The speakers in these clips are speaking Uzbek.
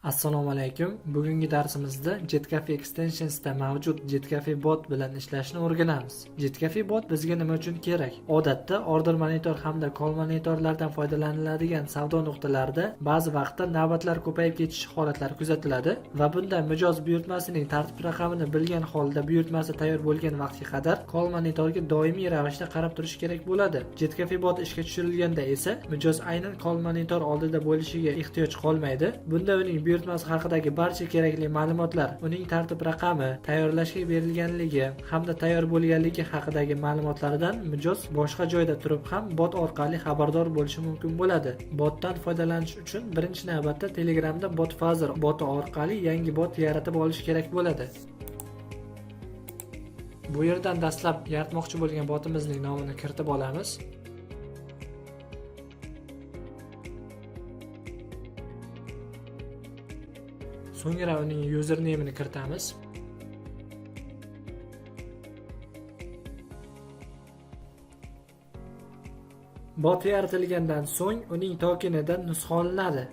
Assalomu alaykum. Bugungi darsimizda Jetcafe Extensionsda mavjud Jetcafe bot bilan ishlashni o'rganamiz. Jetcafe bot bizga nima uchun kerak? Odatda order monitor hamda call monitorlardan foydalaniladigan savdo nuqtalarida ba'zi vaqtda navbatlar ko'payib ketish holatlari kuzatiladi va bunda mijoz buyurtmasining tartib raqamini bilgan holda buyurtmasi tayyor bo'lgan vaqtga qadar call monitorga doimiy ravishda qarab turish kerak bo'ladi. Jetcafe bot ishga tushirilganda esa mijoz aynan call monitor oldida bo'lishiga ehtiyoj qolmaydi. Bunda uning buyurtmasi haqidagi barcha kerakli ma'lumotlar, uning tartib raqami, tayyorlashga berilganligi hamda tayyor bo'lganligi haqidagi ma'lumotlardan mijoz boshqa joyda turib ham bot orqali xabardor bo'lishi mumkin bo'ladi. Botdan foydalanish uchun birinchi navbatda Telegramda Botfazer boti orqali yangi bot yaratib olish kerak bo'ladi. Bu yerdan dastlab yaratmoqchi bo'lgan botimizning nomini kiritib olamiz. So'ngra uning username-ini kiritamiz. Bot yaratilgandan so'ng uning tokenidan nusxa olinadi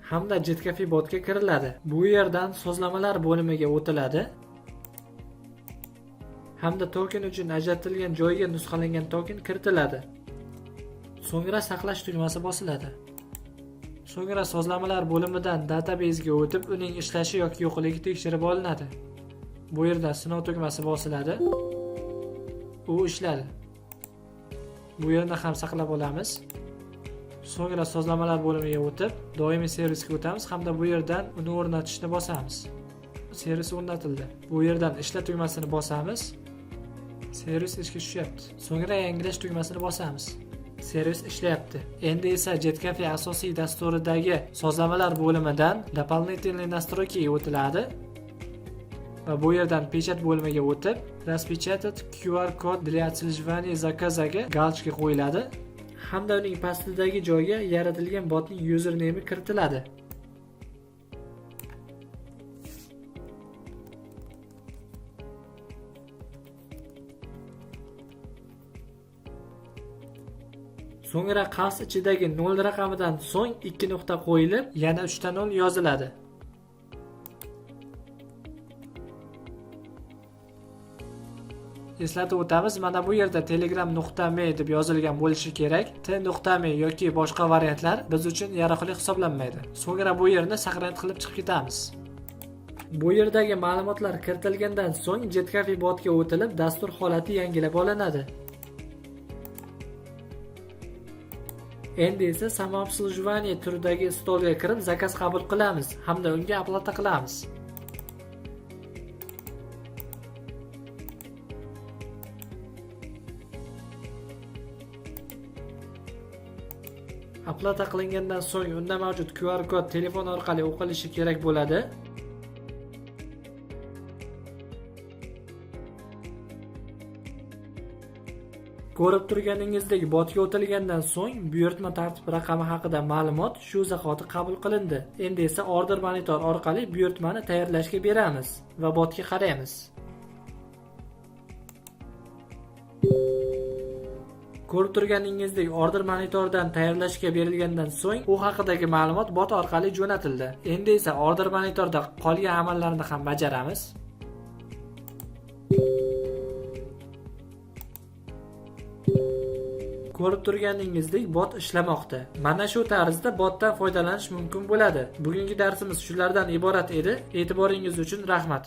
hamda Jetcafe botga kiriladi. Bu yerdan sozlamalar bo'limiga o'tiladi hamda token uchun ajratilgan joyga nusxalangan token kiritiladi. So'ngra saqlash tugmasi bosiladi. So'ngra sozlamalar bo'limidan database-ga o'tib, uning ishlashi yoki yo'qligi tekshirib olinadi. Bu yerda sinov tugmasi bosiladi. U ishladi. Bu yerni ham saqlab olamiz. So'ngra sozlamalar bo'limiga o'tib, doimiy servisga o'tamiz hamda bu yerdan uni o'rnatishni bosamiz. Servis o'rnatildi. Bu yerdan ishla tugmasini bosamiz. Servis ishga tushyapti. So'ngra yangilash tugmasini bosamiz. Servis ishlayapti. Endi esa Jetcafe asosiy dasturidagi sozlamalar bo'limidan дополнительные настройки o'tiladi va bu yerdan pechat bo'limiga o'tib, распечатать QR kod для отслеживания заказaga galочка qo'yiladi hamda uning pastidagi joyga yaratilgan botning username kiritiladi. So'ngra qavs ichidagi 0 raqamidan so'ng 2 nuqta qo'yilib, yana 3 ta 0 yoziladi. Eslatib o'tamiz, mana bu yerda telegram.me deb yozilgan bo'lishi kerak. t.me yoki boshqa variantlar biz uchun yaroqli hisoblanmaydi. So'ngra bu yerni saqlanib qilib chiqib ketamiz. Bu yerdagi ma'lumotlar kiritilgandan so'ng Jetcafe botga o'tilib, dastur holati yangilab olinadi. Endi esa samoobsluživание turidagi stolga kirib zakaz qabul qilamiz hamda unga oplata qilamiz. Oplata qilingandan so'ng unda mavjud QR kod telefon orqali o'qilishi kerak bo'ladi. Ko'rib turganingizdek, botga o'tilgandan so'ng buyurtma tartib raqami haqida ma'lumot shu zahoti qabul qilindi. Endi esa order monitor orqali buyurtmani tayyorlashga beramiz va botga qaraymiz. Ko'rib turganingizdek, order monitordan tayyorlashga berilgandan so'ng u haqidagi ma'lumot bot orqali jo'natildi. Endi esa order monitorda qolgan amallarni ham bajaramiz. Ko'rib turganingizdek, bot ishlamoqda. Mana shu tarzda botdan foydalanish mumkin bo'ladi. Bugungi darsimiz shulardan iborat edi. E'tiboringiz uchun rahmat.